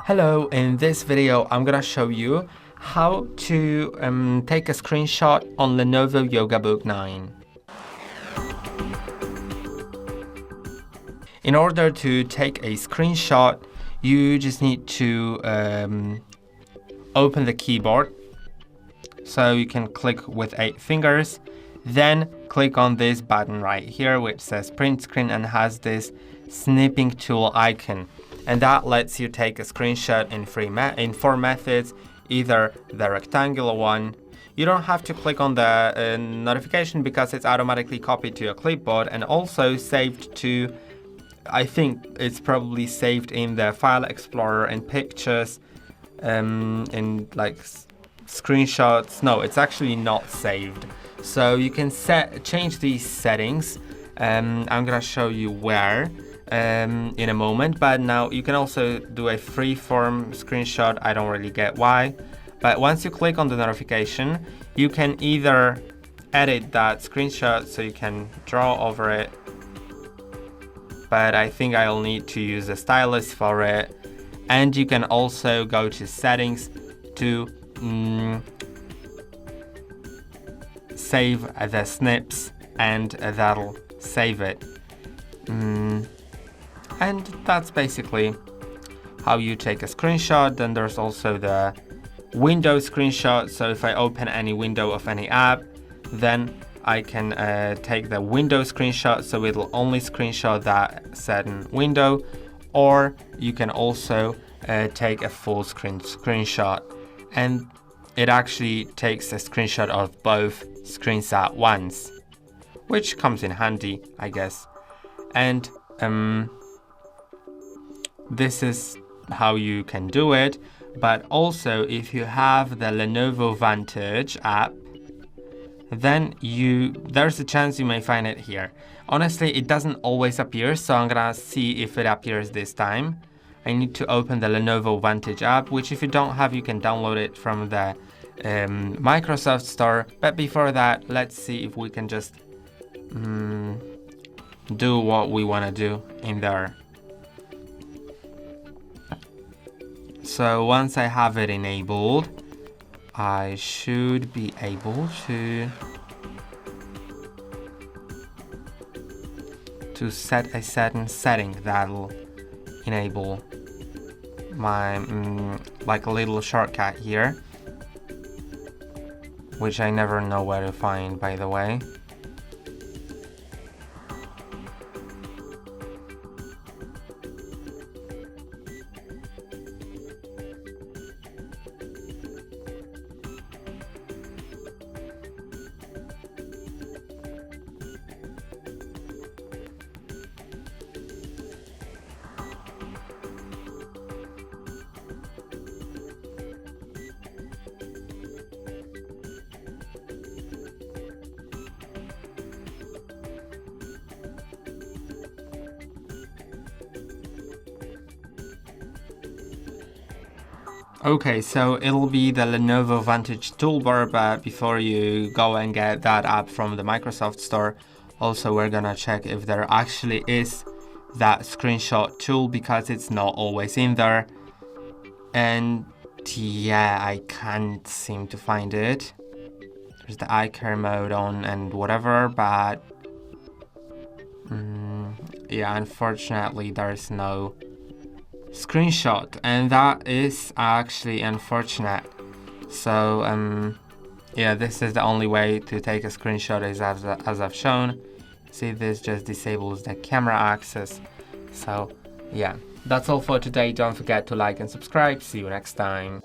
Hello, in this video I'm gonna show you how to take a screenshot on Lenovo Yoga Book 9. In order to take a screenshot, you just need to open the keyboard. So you can click with 8 fingers, then click on this button right here which says print screen and has this snipping tool icon. And that lets you take a screenshot in 4 methods, either the rectangular one. You don't have to click on the notification because it's automatically copied to your clipboard and also saved to, I think it's probably saved in the File Explorer and Pictures, in like screenshots. No, it's actually not saved. So you can change these settings. I'm gonna show you where in a moment, but now you can also do a free-form screenshot. I don't really get why, but once you click on the notification, you can either edit that screenshot, so you can draw over it, but I think I'll need to use a stylus for it. And you can also go to settings to save the snips, and that'll save it. And that's basically how you take a screenshot. Then there's also the window screenshot. So if I open any window of any app, then I can take the window screenshot, so it'll only screenshot that certain window. Or you can also take a full screenshot, and it actually takes a screenshot of both screens at once, which comes in handy, I guess. And this is how you can do it. But also, if you have the Lenovo Vantage app, then there's a chance you may find it here. Honestly, it doesn't always appear, so I'm gonna see if it appears this time. I need to open the Lenovo Vantage app, which if you don't have, you can download it from the Microsoft Store. But before that, let's see if we can just do what we want to do in there. So once I have it enabled, I should be able to set a certain setting that'll enable my like a little shortcut here, which I never know where to find, by the way. Okay, so it'll be the Lenovo Vantage toolbar, but before you go and get that app from the Microsoft Store, also we're gonna check if there actually is that screenshot tool, because it's not always in there. And yeah, I can't seem to find it. There's the eye care mode on and whatever, but yeah, unfortunately there's no screenshot, and that is actually unfortunate. So yeah, this is the only way to take a screenshot, as I've shown. See, this just disables the camera access. So yeah, that's all for today. Don't forget to like and subscribe. See you next time.